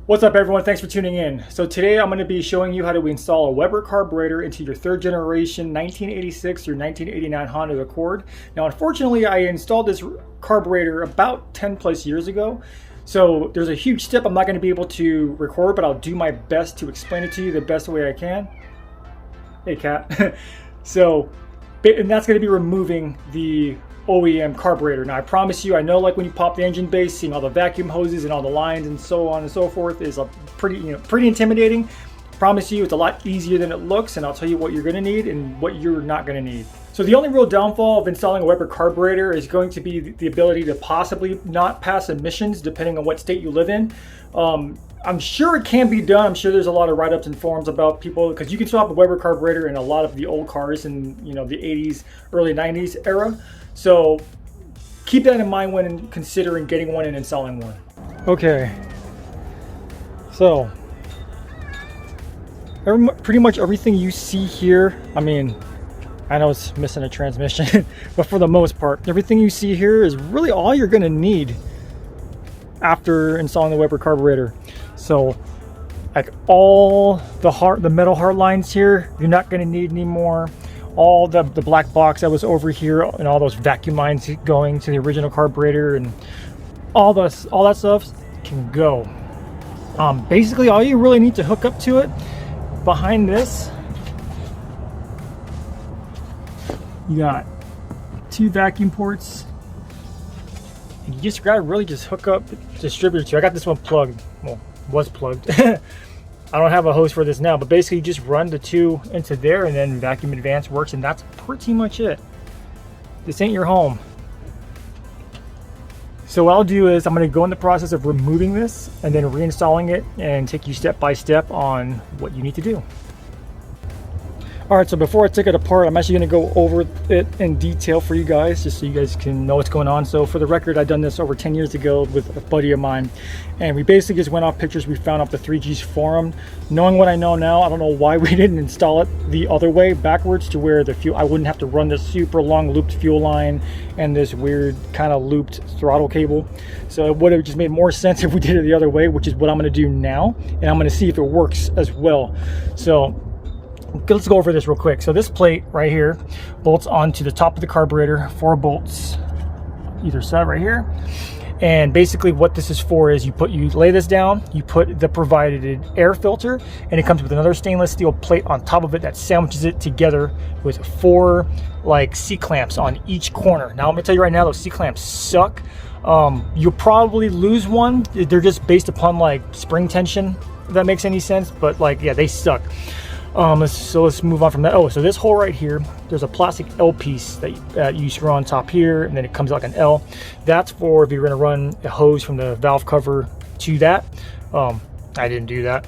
What's up everyone, thanks for tuning in. So today I'm going to be showing you how to install a Weber carburetor into your third generation 1986 or 1989 Honda Accord. Now unfortunately I installed this carburetor about 10 plus years ago. So there's a huge step I'm not going to be able to record, but I'll do my best to explain it to you the best way I can. Hey cat. And that's going to be removing the OEM carburetor. Now I promise you, I know like when you pop the engine base, seeing all the vacuum hoses and all the lines and so on and so forth is a pretty intimidating. Promise you it's a lot easier than it looks, and I'll tell you what you're going to need and what you're not going to need. So the only real downfall of installing a Weber carburetor is going to be the ability to possibly not pass emissions depending on what state you live in. I'm sure it can be done. I'm sure there's a lot of write-ups and forums about people, because you can swap a Weber carburetor in a lot of the old cars in the 80s, early 90s era. So keep that in mind when considering getting one and installing one. Okay, so pretty much everything you see here, I mean, I know it's missing a transmission, but for the most part, everything you see here is really all you're gonna need after installing the Weber carburetor. So like all the metal hard lines here, you're not gonna need anymore. All the black box that was over here and all those vacuum lines going to the original carburetor and all that stuff can go. Basically all you really need to hook up to it behind this, you got two vacuum ports, and you just gotta really just hook up the distributor to. I got this one plugged, well, was plugged. I don't have a hose for this now, but basically you just run the two into there and then vacuum advance works, and that's pretty much it. This ain't your home. So what I'll do is I'm going to go in the process of removing this and then reinstalling it and take you step by step on what you need to do. Alright, so before I take it apart, I'm actually going to go over it in detail for you guys, just so you guys can know what's going on. So for the record, I've done this over 10 years ago with a buddy of mine, and we basically just went off pictures we found off the 3G's forum. Knowing what I know now, I don't know why we didn't install it the other way, backwards, to where the fuel, I wouldn't have to run this super long looped fuel line and this weird kind of looped throttle cable. So it would have just made more sense if we did it the other way, which is what I'm going to do now, and I'm going to see if it works as well. So let's go over this real quick. So this plate right here bolts onto the top of the carburetor, 4 bolts either side right here. And basically what this is for is you lay this down, you put the provided air filter, and it comes with another stainless steel plate on top of it that sandwiches it together with 4 like C-clamps on each corner. Now I'm gonna tell you right now, those C-clamps suck. You'll probably lose one. They're just based upon like spring tension, if that makes any sense, but like, yeah, they suck. Let's move on from that. Oh, so this hole right here, there's a plastic L piece that you screw on top here, and then it comes out like an L. That's for if you're going to run a hose from the valve cover to that. I didn't do that.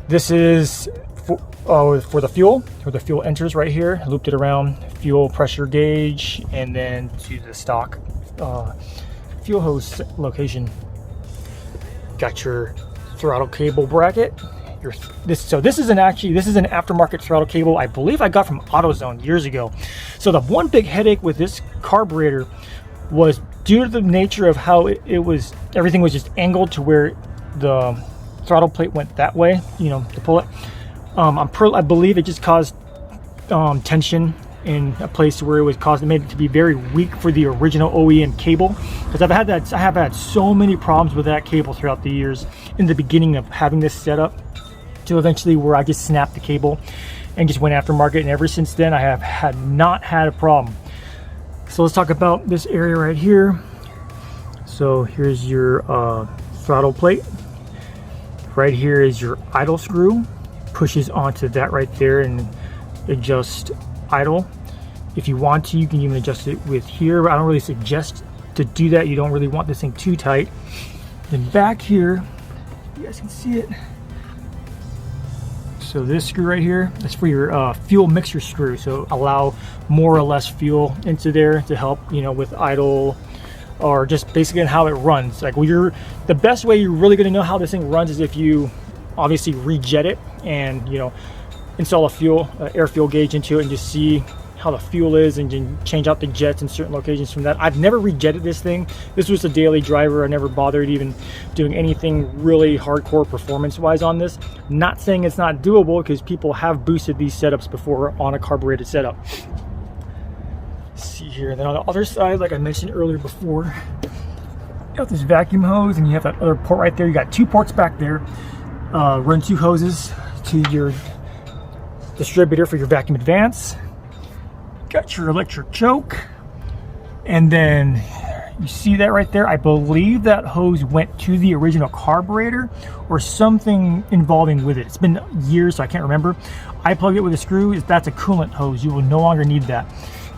This is for the fuel, where the fuel enters right here. Looped it around, fuel pressure gauge, and then to the stock fuel hose location. Got your throttle cable bracket. This is an aftermarket throttle cable I believe I got from AutoZone years ago. So the one big headache with this carburetor was due to the nature of how everything was just angled to where the throttle plate went that way, to pull it. I believe it just caused tension in a place where it made it to be very weak for the original OEM cable, because I have had so many problems with that cable throughout the years in the beginning of having this set up, to eventually where I just snapped the cable and just went aftermarket, and ever since then I have not had a problem. So let's talk about this area right here. So here's your throttle plate. Right here is your idle screw. Pushes onto that right there and adjust idle. If you want to, you can even adjust it with here, but I don't really suggest to do that. You don't really want this thing too tight. Then back here, you guys can see it. So this screw right here, that's for your fuel mixer screw. So allow more or less fuel into there to help, with idle, or just basically on how it runs. Like the best way you're really going to know how this thing runs is if you obviously rejet it and install a air fuel gauge into it and just see how the fuel is and change out the jets in certain locations from that. I've never rejetted this thing. This was a daily driver. I never bothered even doing anything really hardcore performance wise on this. Not saying it's not doable, because people have boosted these setups before on a carbureted setup. Let's see here. Then on the other side, like I mentioned earlier before, you got this vacuum hose, and you have that other port right there. You got 2 ports back there. Run 2 hoses to your distributor for your vacuum advance. Got your electric choke, and then you see that right there. I believe that hose went to the original carburetor or something involving with it. It's been years, so I can't remember. I plugged it with a screw. That's a coolant hose. You will no longer need that.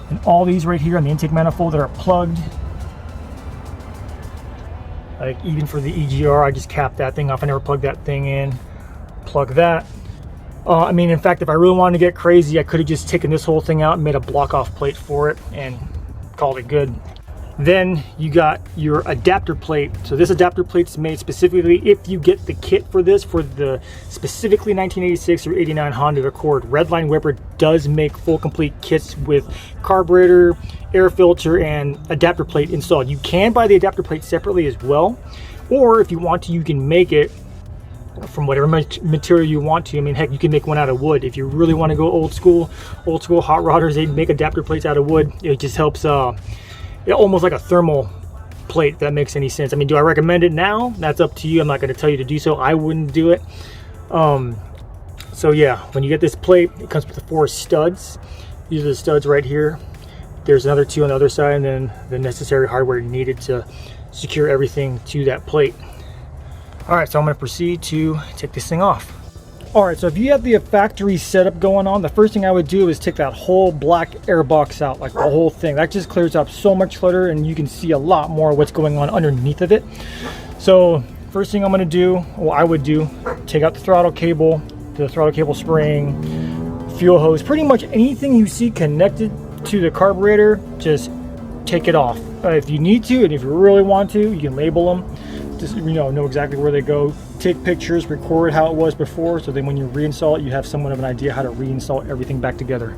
And all these right here on the intake manifold that are plugged, like even for the EGR, I just capped that thing off. I never plugged that thing in. Plug that. I mean, in fact, if I really wanted to get crazy, I could have just taken this whole thing out and made a block off plate for it and called it good. Then you got your adapter plate. So this adapter plate's made specifically, if you get the kit for this, for the specifically 1986 or 89 Honda Accord. Redline Whipper does make full complete kits with carburetor, air filter, and adapter plate installed. You can buy the adapter plate separately as well, or if you want to, you can make it from whatever material you want to. I mean, heck, you can make one out of wood. If you really want to go old school hot rodders, they make adapter plates out of wood. It just helps, almost like a thermal plate, if that makes any sense. I mean, do I recommend it now? That's up to you. I'm not going to tell you to do so. I wouldn't do it. So yeah, when you get this plate, it comes with the 4 studs. These are the studs right here. There's another 2 on the other side, and then the necessary hardware needed to secure everything to that plate. All right, so I'm going to proceed to take this thing off. All right, so if you have the factory setup going on, the first thing I would do is take that whole black air box out, like the whole thing. That just clears up so much clutter, and you can see a lot more of what's going on underneath of it. So first thing I'm going to do, well, I would do, take out the throttle cable spring, fuel hose, pretty much anything you see connected to the carburetor, just take it off. If you need to, and if you really want to, you can label them. Just, you know exactly where they go. Take pictures, record how it was before, so then when you reinstall it, you have somewhat of an idea how to reinstall everything back together.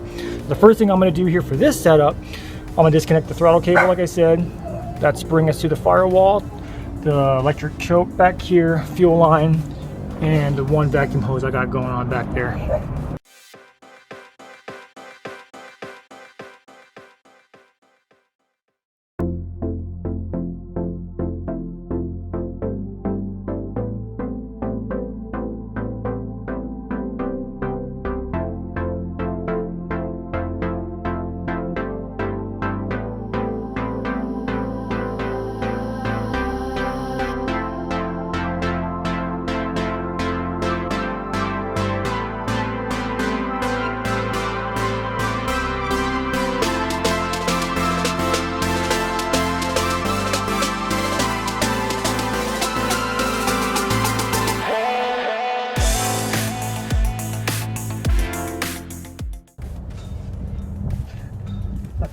The first thing I'm going to do here for this setup, I'm going to disconnect the throttle cable, like I said. That's bring us to the firewall, the electric choke back here, fuel line, and the 1 vacuum hose I got going on back there.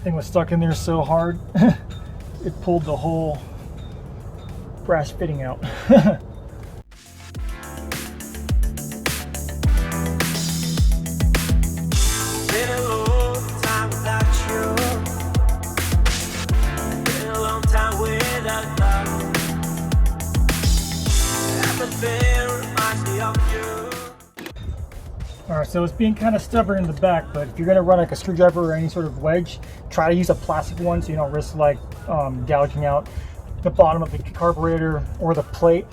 Thing was stuck in there so hard it pulled the whole brass fitting out. Alright, so it's being kind of stubborn in the back, but if you're going to run like a screwdriver or any sort of wedge, try to use a plastic one so you don't risk like gouging out the bottom of the carburetor or the plate.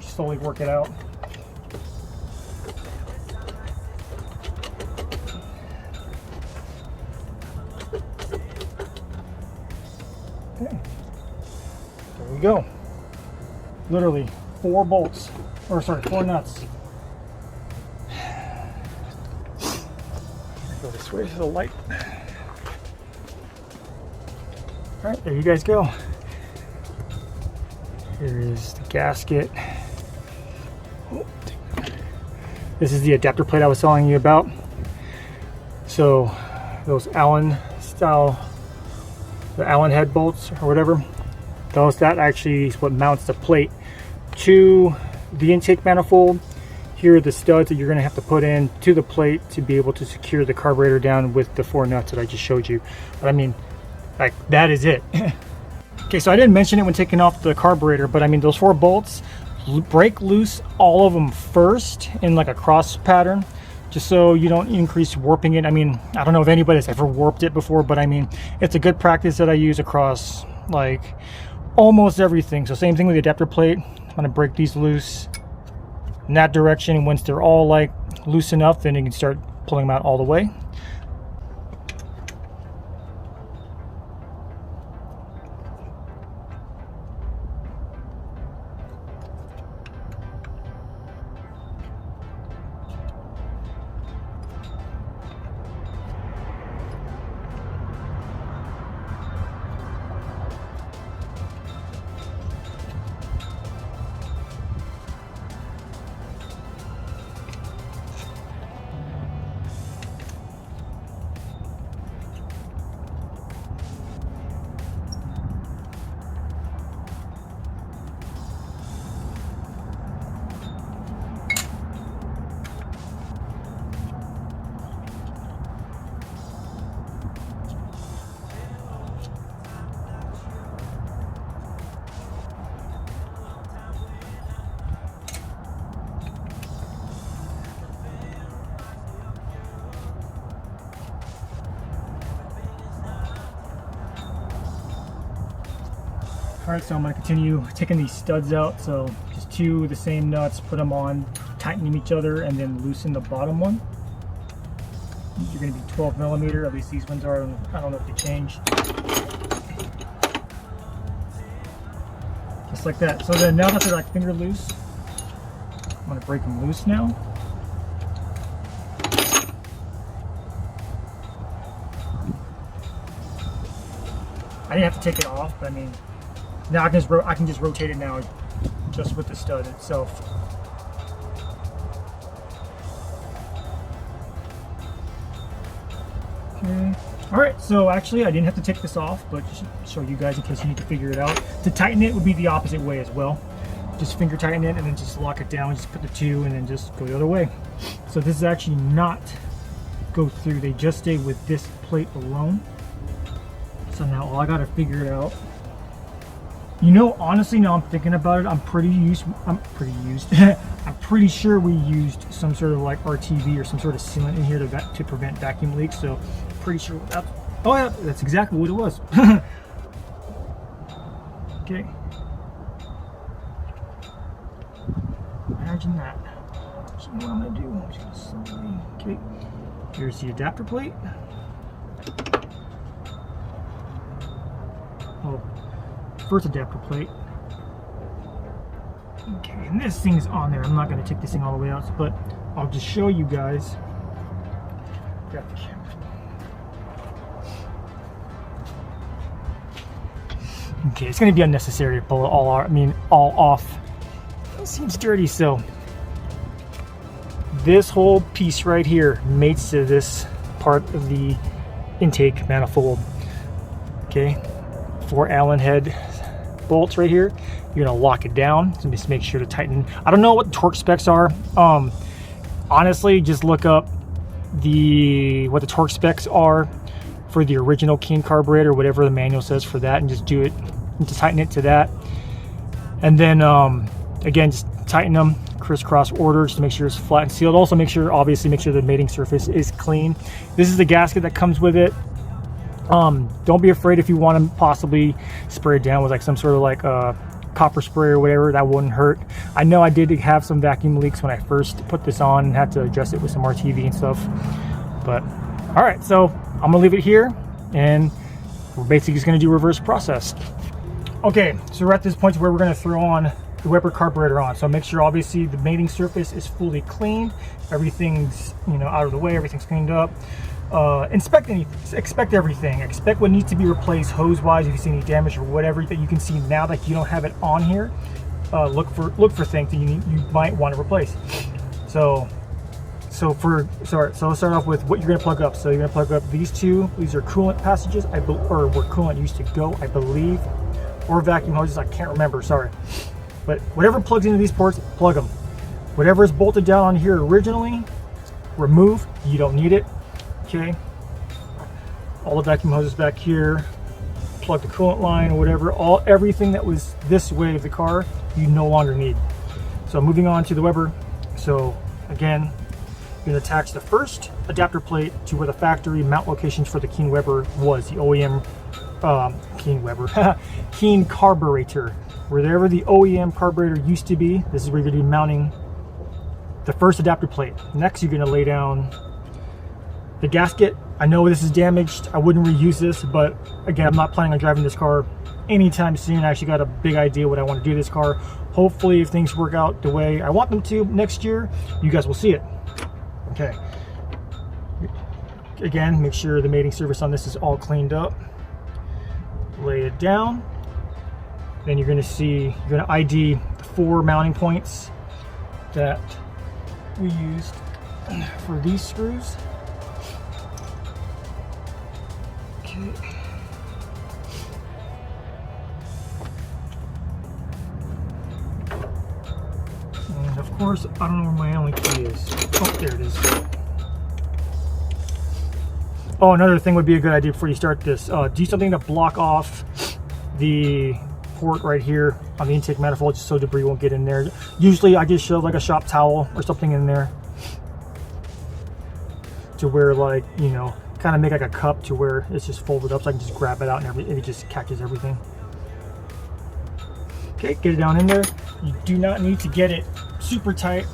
Slowly work it out. Okay, there we go. Literally 4 bolts, or sorry, 4 nuts. Go this way to the light. All right, there you guys go. Here is the gasket. This is the adapter plate I was telling you about. So those Allen style, the Allen head bolts or whatever, that actually is what mounts the plate to the intake manifold. here are the studs that you're going to have to put in to the plate to be able to secure the carburetor down with the 4 nuts that I just showed you. But I mean, like, that is it. Okay, so I didn't mention it when taking off the carburetor, but I mean, those 4 bolts, break loose all of them first in like a cross pattern, just so you don't increase warping it. I mean, I don't know if anybody's ever warped it before, but I mean, it's a good practice that I use across like almost everything. So same thing with the adapter plate. I'm gonna break these loose in that direction, and once they're all like loose enough, then you can start pulling them out all the way. Alright, so I'm going to continue taking these studs out. So just 2 of the same nuts, put them on, tighten them each other, and then loosen the bottom one. These are going to be 12 millimeter, at least these ones are. I don't know if they change. Just like that. So then now that they're like finger loose, I'm going to break them loose now. I didn't have to take it off, but I mean, now I can just rotate it now, just with the stud itself. Okay. All right. So actually, I didn't have to take this off, but just show you guys in case you need to figure it out. To tighten it would be the opposite way as well. Just finger tighten it and then just lock it down. Just put the 2 and then just go the other way. So this is actually not go through. They just stay with this plate alone. So now all I gotta figure it out. You know, honestly, now I'm thinking about it, I'm pretty sure we used some sort of like RTV or some sort of sealant in here to prevent vacuum leaks. So pretty sure that, oh yeah, that's exactly what it was. Okay. Imagine that. So what I'm gonna do, I'm just gonna slowly, okay. Here's the adapter plate. Oh, first adapter plate. Okay, and this thing's on there. I'm not going to take this thing all the way out, but I'll just show you guys. Grab the camera. Okay, it's going to be unnecessary to pull it all off. It seems dirty, so this whole piece right here mates to this part of the intake manifold. Okay. 4 Allen head bolts right here. You're gonna lock it down, so just make sure to tighten. I don't know what the torque specs are. Honestly, just look up what the torque specs are for the original King carburetor, whatever the manual says for that, and just do it, and just tighten it to that. And then again, just tighten them crisscross order just to make sure it's flat and sealed. Also obviously make sure the mating surface is clean. This is the gasket that comes with it. Don't be afraid if you want to possibly spray it down with like some sort of like copper spray or whatever. That wouldn't hurt. I know I did have some vacuum leaks when I first put this on and had to adjust it with some RTV and stuff. But all right, so I'm gonna leave it here and we're basically just gonna do reverse process. Okay, so we're at this point where we're gonna throw on the Weber carburetor on. So make sure obviously the mating surface is fully cleaned. Everything's out of the way. Everything's cleaned up. Expect everything. Expect what needs to be replaced hose wise. If you see any damage or whatever that you can see now that you don't have it on here, look for things that you might want to replace. So let's start off with what you're going to plug up. So you're going to plug up these 2. These are coolant passages, or where coolant used to go, I believe, or vacuum hoses. I can't remember. Sorry, but whatever plugs into these ports, plug them. Whatever is bolted down on here originally, remove. You don't need it. Okay. All the vacuum hoses back here. Plug the coolant line or whatever. Everything that was this way of the car, you no longer need. So moving on to the Weber. So again, you're going to attach the first adapter plate to where the factory mount locations for the Keen Weber was, the OEM Keen carburetor. Wherever the OEM carburetor used to be, this is where you're going to be mounting the first adapter plate. Next, you're going to lay down the gasket. I know this is damaged. I wouldn't reuse this, but again, I'm not planning on driving this car anytime soon. I actually got a big idea what I want to do with this car. Hopefully, if things work out the way I want them to next year, you guys will see it. Okay. Again, make sure the mating surface on this is all cleaned up. Lay it down. Then you're going to see, you're going to ID the 4 mounting points that we used for these screws. Okay. And of course, I don't know where my Allen key is. Oh, there it is. Oh, another thing would be a good idea before you start this. Do something to block off the port right here on the intake manifold, just so debris won't get in there. Usually I just shove like a shop towel or something in there to where, like, you know, kind of make like a cup to where it's just folded up so I can just grab it out and it just catches everything. Okay, get it down in there. You do not need to get it super tight.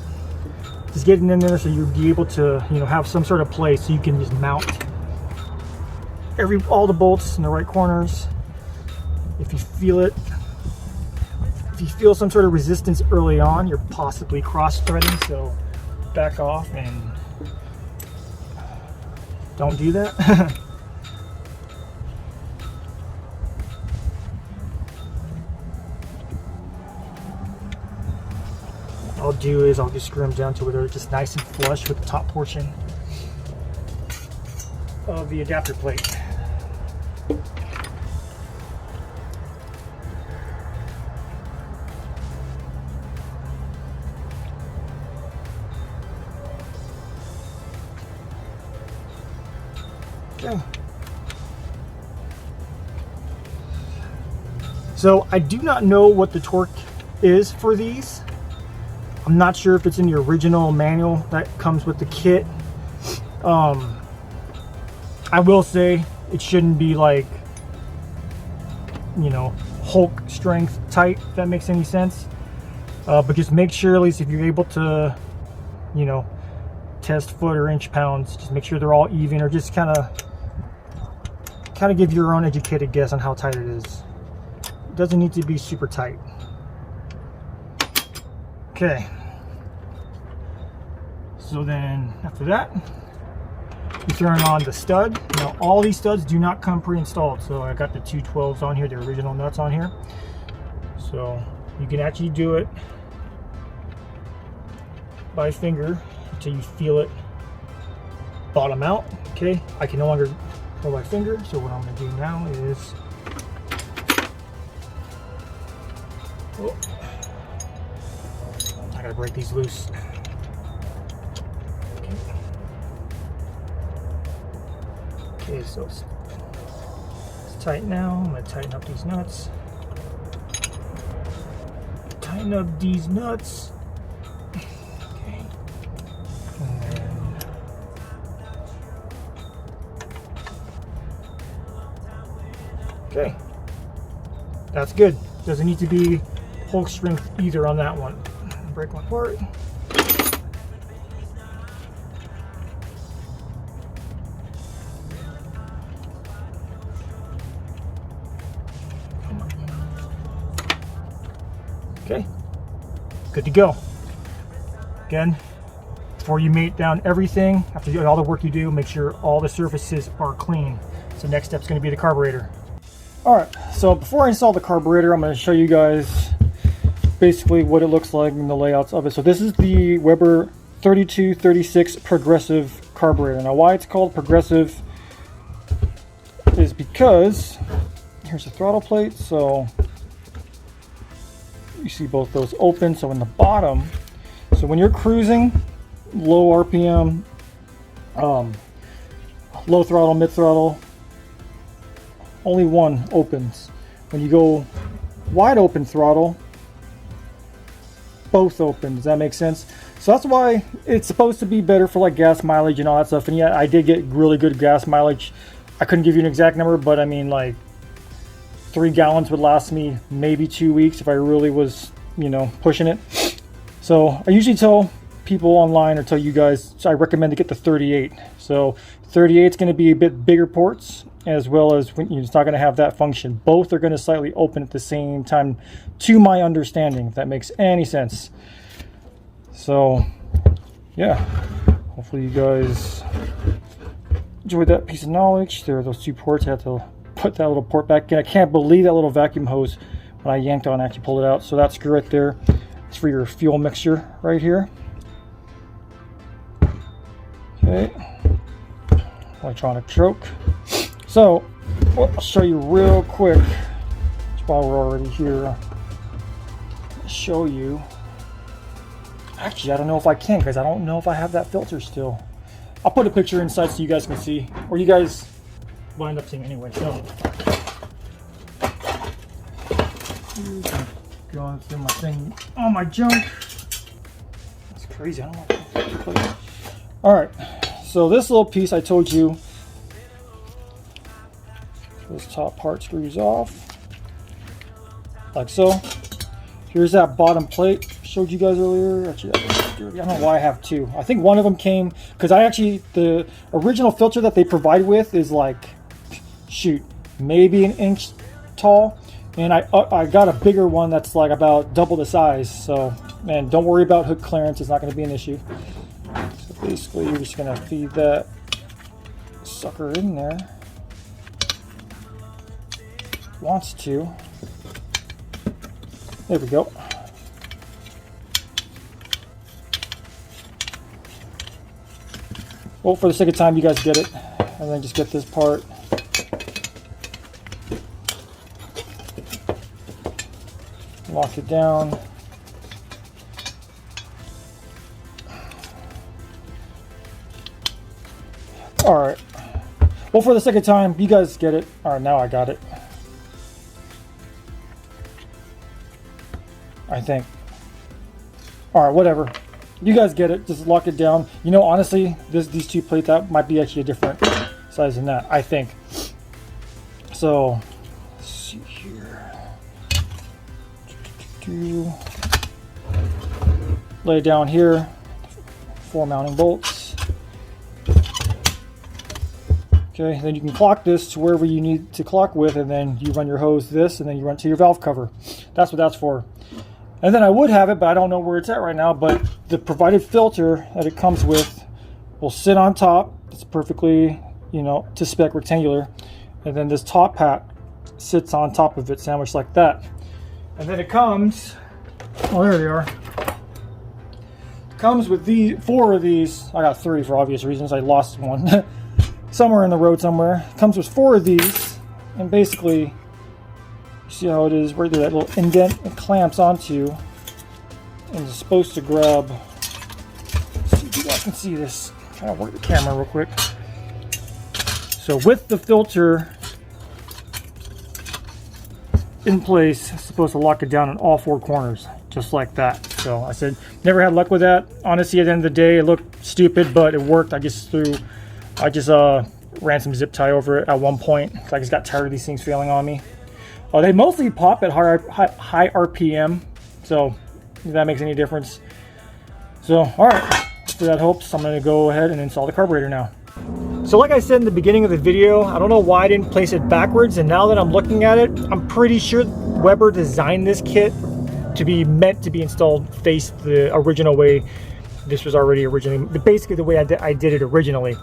Just get it in there so you'll be able to, you know, have some sort of place so you can just mount all the bolts in the right corners. If you feel it, if you feel some sort of resistance early on, you're possibly cross-threading, so back off and don't do that. What I'll do is I'll just screw them down to where they're just nice and flush with the top portion of the adapter plate. Okay. So I do not know what the torque is for these. I'm not sure if it's in the original manual that comes with the kit. I will say it shouldn't be like, you know, Hulk strength tight, if that makes any sense. But just make sure, at least if you're able to, you know, test foot or inch pounds, just make sure they're all even, or just kind of give your own educated guess on how tight it is. It doesn't need to be super tight. Okay. So then after that, you turn on the stud. Now all these studs do not come pre-installed, so I got the 212s on here, the original nuts on here. So you can actually do it by finger until you feel it bottom out. Okay, I can no longer pull my finger, so what I'm going to do now is I gotta break these loose. Okay, so it's tight now. I'm going to tighten up these nuts. Tighten up these nuts. Okay. And then okay. That's good. Doesn't need to be Hulk strength either on that one. Break one part. Okay, good to go. Again, before you mate down everything, after you do all the work you do, make sure all the surfaces are clean. So next step is going to be the carburetor. All right, so before I install the carburetor, I'm going to show you guys basically what it looks like and the layouts of it. So this is the Weber 3236 progressive carburetor. Now why it's called progressive is because here's the throttle plate. So you see both those open. So in the bottom, So when you're cruising, low RPM, low throttle, mid throttle, only one opens. When you go wide open throttle, both open. Does that make sense? So that's why it's supposed to be better for like gas mileage and all that stuff. And yeah, I did get really good gas mileage. I couldn't give you an exact number, but I mean, like 3 gallons would last me maybe 2 weeks if I really was, you know, pushing it. So I usually tell people online, or tell you guys, so I recommend to get the 38. So 38 is going to be a bit bigger ports, as well as when it's not going to have that function. Both are going to slightly open at the same time, to my understanding, if that makes any sense. So yeah, hopefully you guys enjoyed that piece of knowledge. There are those 2 ports. I had to put that little port back in. I can't believe that little vacuum hose, when I yanked on, actually pulled it out. So that screw right there, it's for your fuel mixture right here. Okay, electronic choke. So I'll show you real quick, just while we're already here. Show you. Actually, I don't know if I can, because I don't know if I have that filter still. I'll put a picture inside so you guys can see, or you guys will end up seeing anyway. So going through my thing, all my junk. That's crazy. I don't know. All right, so this little piece I told you, this top part screws off like so. Here's that bottom plate showed you guys earlier. Actually, I don't know why I have 2. I think one of them came because the original filter that they provide with is like, shoot, maybe an inch tall, and I got a bigger one that's like about double the size. So, man, don't worry about hook clearance. It's not going to be an issue. So basically, you're just going to feed that sucker in there. Wants to. There we go. Well, for the sake of time, you guys get it. And then just get this part. Lock it down. Alright. Well, for the sake of time, you guys get it. Alright, now I got it. I think. Alright, whatever. You guys get it. Just lock it down. You know, honestly, these 2 plates, that might be actually a different size than that, I think. So, let's see here. Lay it down here. 4 mounting bolts. Okay, then you can clock this to wherever you need to clock with, and then you run your hose this, and then you run to your valve cover. That's what that's for. And then I would have it, but I don't know where it's at right now. But the provided filter that it comes with will sit on top. It's perfectly, you know, to spec, rectangular. And then this top hat sits on top of it, sandwiched like that. And then it comes, oh, there they are. It comes with 4 of these. I got 3 for obvious reasons. I lost one somewhere in the road somewhere. It comes with 4 of these, and basically, you see how it is right there, that little indent it clamps onto, and it's supposed to grab. Let's see if you guys can see this. Try to work the camera real quick. So with the filter in place, it's supposed to lock it down in all 4 corners, just like that. So I said, never had luck with that. Honestly, at the end of the day, it looked stupid, but it worked. I just ran some zip tie over it at one point. I just got tired of these things failing on me. They mostly pop at high RPM, so if that makes any difference. So, alright, for that helps, I'm going to go ahead and install the carburetor now. So like I said in the beginning of the video, I don't know why I didn't place it backwards, and now that I'm looking at it, I'm pretty sure Weber designed this kit to be meant to be installed face the original way this was already originally, basically the way I did it originally.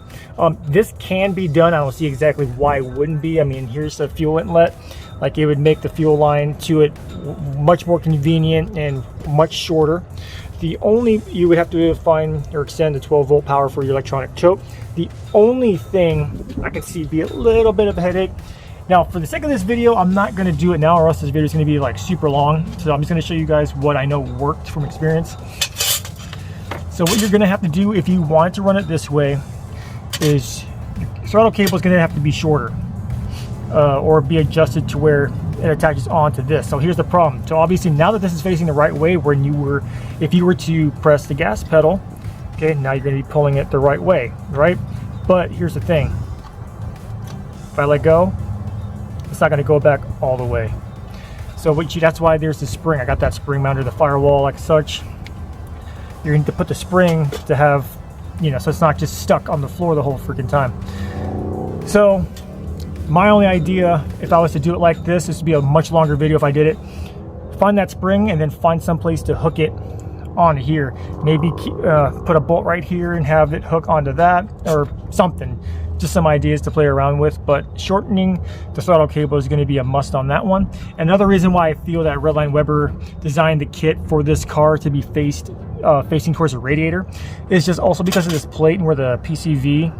This can be done. I don't see exactly why it wouldn't be. I mean, here's the fuel inlet. Like, it would make the fuel line to it much more convenient and much shorter. The only, you would have to find or extend the 12-volt power for your electronic choke. The only thing I can see be a little bit of a headache. Now, for the sake of this video, I'm not going to do it now, or else this video is going to be like super long. So I'm just going to show you guys what I know worked from experience. So what you're going to have to do if you want to run it this way is your throttle cable is going to have to be shorter or be adjusted to where it attaches onto this. So here's the problem. So obviously now that this is facing the right way, if you were to press the gas pedal, okay, now you're going to be pulling it the right way, right? But here's the thing. If I let go, it's not going to go back all the way. So that's why there's the spring. I got that spring mounted to the firewall like such. You're going to put the spring to have, so it's not just stuck on the floor the whole freaking time. So my only idea, if I was to do it like this would be a much longer video if I did it. Find that spring and then find some place to hook it on here. Maybe put a bolt right here and have it hook onto that or something. Just some ideas to play around with, but shortening the throttle cable is going to be a must on that one. Another reason why I feel that Redline Weber designed the kit for this car to be facing towards the radiator is just also because of this plate and where the PCV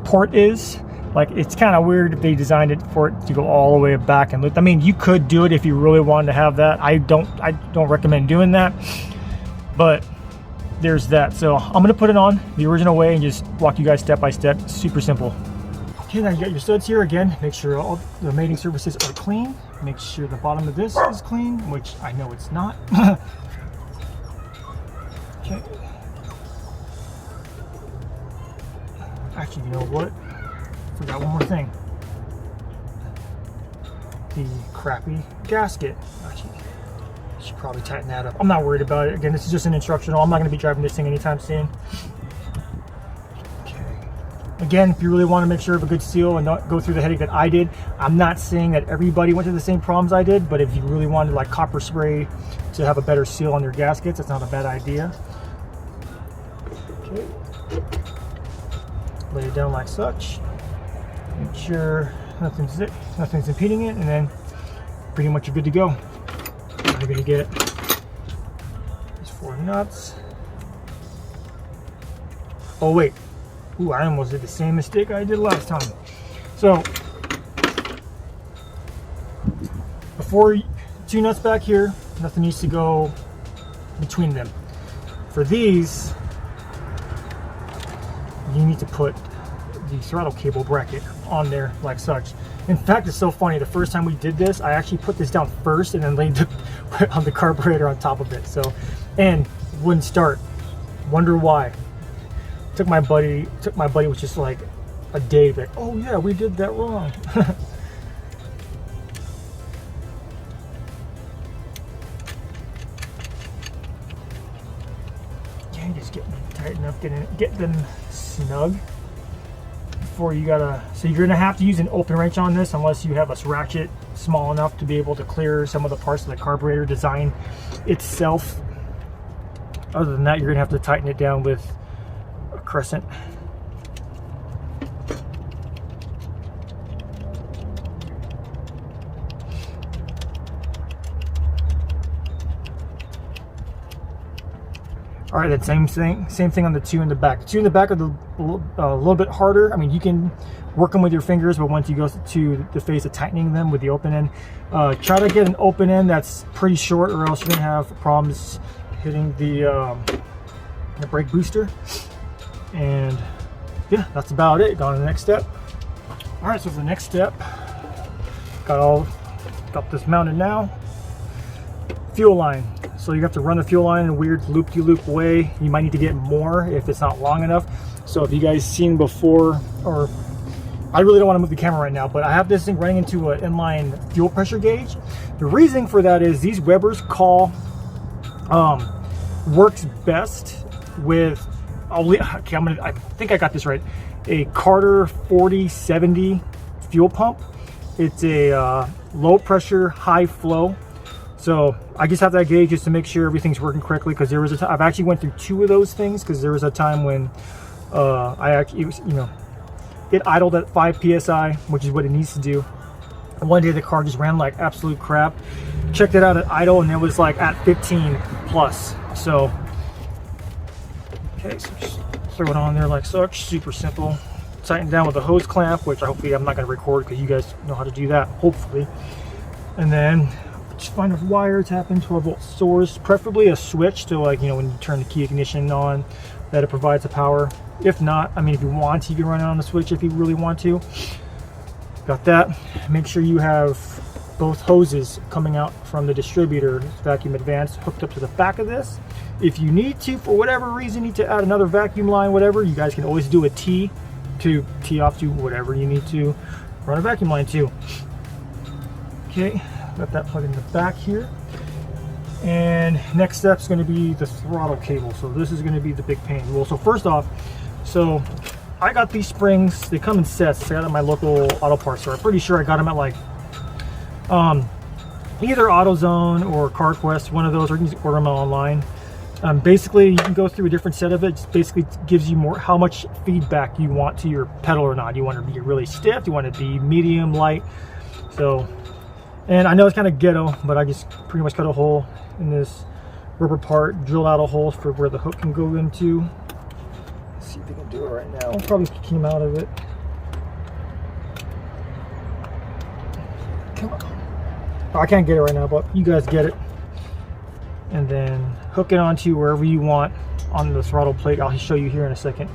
port is. Like, it's kind of weird if they designed it for it to go all the way back and look. I mean, you could do it if you really wanted to have that. I don't recommend doing that, but there's that. So I'm going to put it on the original way and just walk you guys step by step. Super simple. Okay, now you got your studs here. Again, make sure all the mating surfaces are clean. Make sure the bottom of this is clean, which I know it's not. Okay. Actually, you know what? Forgot one more thing. The crappy gasket. Actually, should probably tighten that up. I'm not worried about it. Again, this is just an instructional. I'm not going to be driving this thing anytime soon. Okay. Again, if you really want to make sure of a good seal and not go through the headache that I did, I'm not saying that everybody went through the same problems I did, but if you really wanted like copper spray to have a better seal on your gaskets, it's not a bad idea. Okay. Lay it down like such. Make sure nothing's impeding it, and then pretty much you're good to go. I'm going to get these 4 nuts. Oh wait, ooh, I almost did the same mistake I did last time. So before 2 nuts back here, nothing needs to go between them. For these, you need to put the throttle cable bracket on there like such. In fact, it's so funny, the first time we did this, I actually put this down first and then laid on the carburetor on top of it. So, and wouldn't start. Wonder why. Took my buddy, which is like a day, like, oh yeah, we did that wrong. Okay, just tighten up, get them snug. Before you gotta, so you're gonna have to use an open wrench on this unless you have a ratchet small enough to be able to clear some of the parts of the carburetor design itself. Other than that, you're gonna have to tighten it down with a crescent. All right, then same thing on the 2 in the back. The 2 in the back are a little bit harder. I mean, you can work them with your fingers, but once you go to the phase of tightening them with the open end, try to get an open end that's pretty short, or else you're gonna have problems hitting the brake booster. And yeah, that's about it. Got on to the next step. All right, so for the next step, got this mounted now. Fuel line. So you have to run the fuel line in a weird loop-de-loop way. You might need to get more if it's not long enough. So if you guys seen before, or I really don't want to move the camera right now, but I have this thing running into an inline fuel pressure gauge. The reason for that is these Weber's call works best with, I think I got this right, a Carter 4070 fuel pump. It's a low pressure, high flow. So I just have that gauge just to make sure everything's working correctly, because there was a time, I've actually went through 2 of those things, because there was a time when it idled at 5 psi, which is what it needs to do. And one day the car just ran like absolute crap. Checked it out at idle and it was like at 15 plus. So, okay, so just throw it on there like such, super simple. Tighten down with a hose clamp, which hopefully I'm not going to record because you guys know how to do that, hopefully. And then Just find a wire, tap in 12-volt source, preferably a switch to, like, you know, when you turn the key ignition on, that it provides the power. If not, I mean, if you want to, you can run it on the switch if you really want to. Got that. Make sure you have both hoses coming out from the distributor vacuum advance hooked up to the back of this. If you need to, for whatever reason, need to add another vacuum line, whatever, you guys can always do a T to tee off to whatever you need to run a vacuum line to. Okay, got that plugged in the back here. And next step is going to be the throttle cable. So this is going to be the big pain. Well, so first off, so I got these springs. They come in sets. I got them at my local auto parts store. I'm pretty sure I got them at like either AutoZone or CarQuest, one of those, or you can just order them online. Basically, you can go through a different set of it. Just basically gives you more how much feedback you want to your pedal or not. You want it to be really stiff, you want it to be medium, light. So, and I know it's kind of ghetto, but I just pretty much cut a hole in this rubber part, drilled out a hole for where the hook can go into. Let's see if we can do it right now. I'll probably came out of it. Come on. Oh, I can't get it right now, but you guys get it. And then hook it onto wherever you want on the throttle plate. I'll show you here in a second.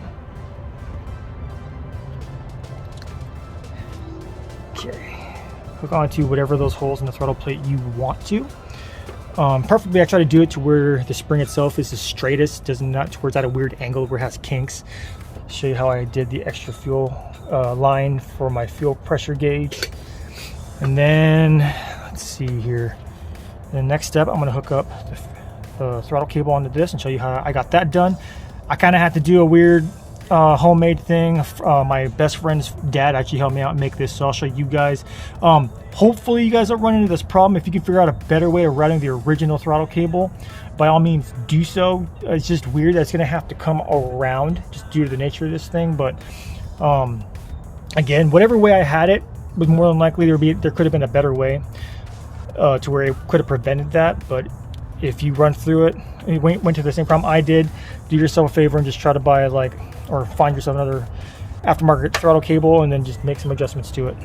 Okay, hook onto whatever those holes in the throttle plate you want to. Preferably I try to do it to where the spring itself is the straightest, does not towards at a weird angle where it has kinks. Show you how I did the extra fuel line for my fuel pressure gauge. And then let's see here. The next step, I'm going to hook up the throttle cable onto this and show you how I got that done. I kind of had to do a weird homemade thing. My best friend's dad actually helped me out and make this, so I'll show you guys. Hopefully you guys don't run into this problem. If you can figure out a better way of routing the original throttle cable, by all means do so. It's just weird that it's going to have to come around just due to the nature of this thing. But again, whatever way I had it, was more than likely there could have been a better way to where it could have prevented that. But if you run through it, you went to the same problem I did, do yourself a favor and just try to buy or find yourself another aftermarket throttle cable and then just make some adjustments to it.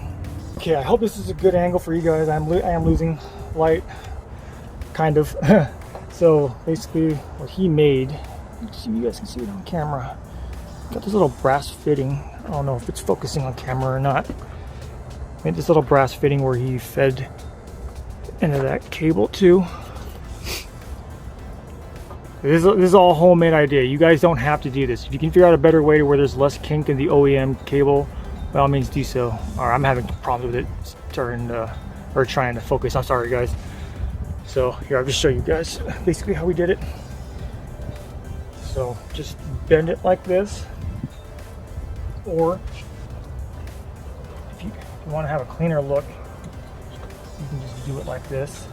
Okay, I hope this is a good angle for you guys. I am losing light, kind of. So basically what he made, see if you guys can see it on camera, got this little brass fitting. I don't know if it's focusing on camera or not. Made this little brass fitting where he fed into that cable too. This is all a homemade idea. You guys don't have to do this. If you can figure out a better way to where there's less kink in the OEM cable, by all means do so. Or I'm having problems with it trying to focus. I'm sorry guys. So here, I'll just show you guys basically how we did it. So just bend it like this, or if you want to have a cleaner look, you can just do it like this.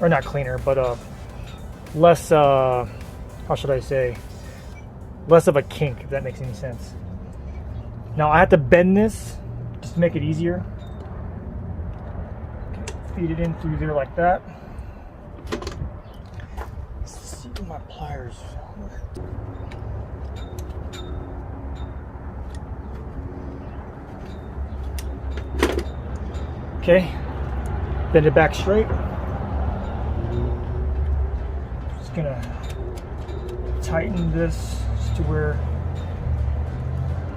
Or not cleaner, but less, how should I say, less of a kink, if that makes any sense. Now I have to bend this just to make it easier. Okay, feed it in through there like that. Let's see my pliers. Okay, bend it back straight. Just gonna tighten this just to where,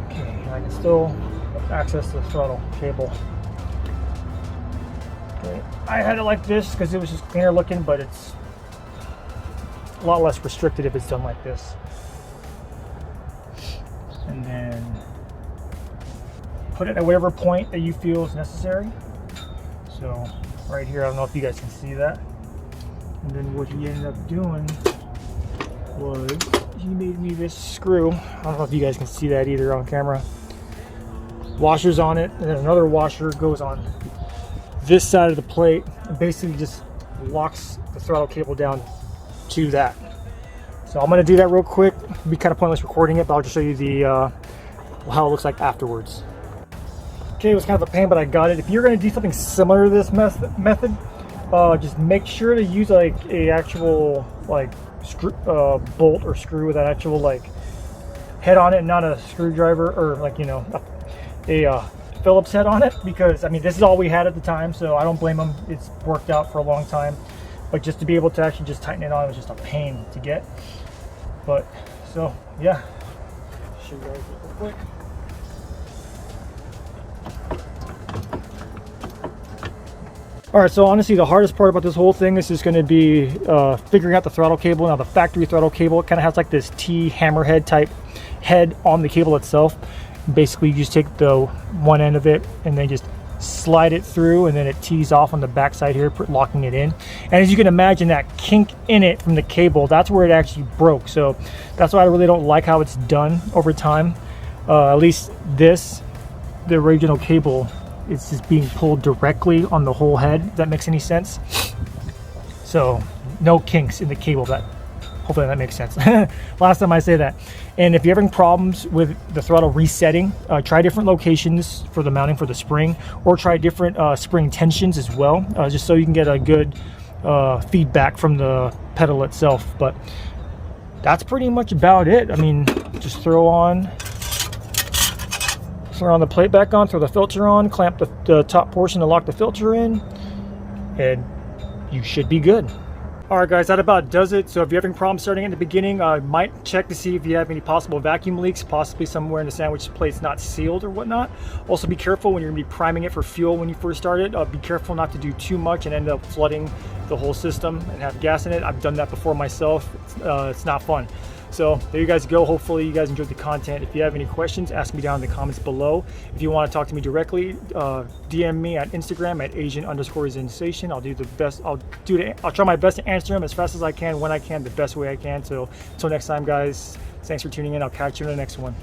okay, I can still access the throttle cable. Okay, I had it like this because it was just cleaner looking, but it's a lot less restricted if it's done like this. And then put it at whatever point that you feel is necessary. So right here, I don't know if you guys can see that. And then what he ended up doing was he made me this screw. I don't know if you guys can see that either on camera. Washers on it, and then another washer goes on this side of the plate and basically just locks the throttle cable down to that. So I'm going to do that real quick. It'll be kind of pointless recording it, but I'll just show you the how it looks like afterwards. Okay, it was kind of a pain, but I got it. If you're going to do something similar to this method, just make sure to use like a actual like screw, bolt or screw with that actual like head on it, not a screwdriver or like, you know, a Phillips head on it, because I mean this is all we had at the time, so I don't blame them. It's worked out for a long time, but just to be able to actually just tighten it on was just a pain to get. But so yeah, show you guys real quick. All right, so honestly, the hardest part about this whole thing is just going to be figuring out the throttle cable. Now, the factory throttle cable, it kind of has like this T hammerhead type head on the cable itself. Basically, you just take the one end of it and then just slide it through, and then it tees off on the back side here, locking it in. And as you can imagine, that kink in it from the cable, that's where it actually broke. So that's why I really don't like how it's done over time. At least this, the original cable, it's just being pulled directly on the whole head, if that makes any sense. So no kinks in the cable. That hopefully that makes sense. Last time I say that. And if you're having problems with the throttle resetting, try different locations for the mounting for the spring, or try different spring tensions as well, just so you can get a good feedback from the pedal itself. But that's pretty much about it. I mean, just throw the plate back on, throw the filter on, clamp the top portion to lock the filter in, and you should be good. All right, guys, that about does it. So if you're having problems starting in the beginning, might check to see if you have any possible vacuum leaks, possibly somewhere in the sandwich plate's not sealed or whatnot. Also, be careful when you're gonna be priming it for fuel when you first start it. Be careful not to do too much and end up flooding the whole system and have gas in it. I've done that before myself. It's not fun. So there you guys go. Hopefully you guys enjoyed the content. If you have any questions, ask me down in the comments below. If you want to talk to me directly, DM me at Instagram at Asian_sensation. I'll do the best. I'll try my best to answer them as fast as I can, when I can, the best way I can. So until next time, guys, thanks for tuning in. I'll catch you in the next one.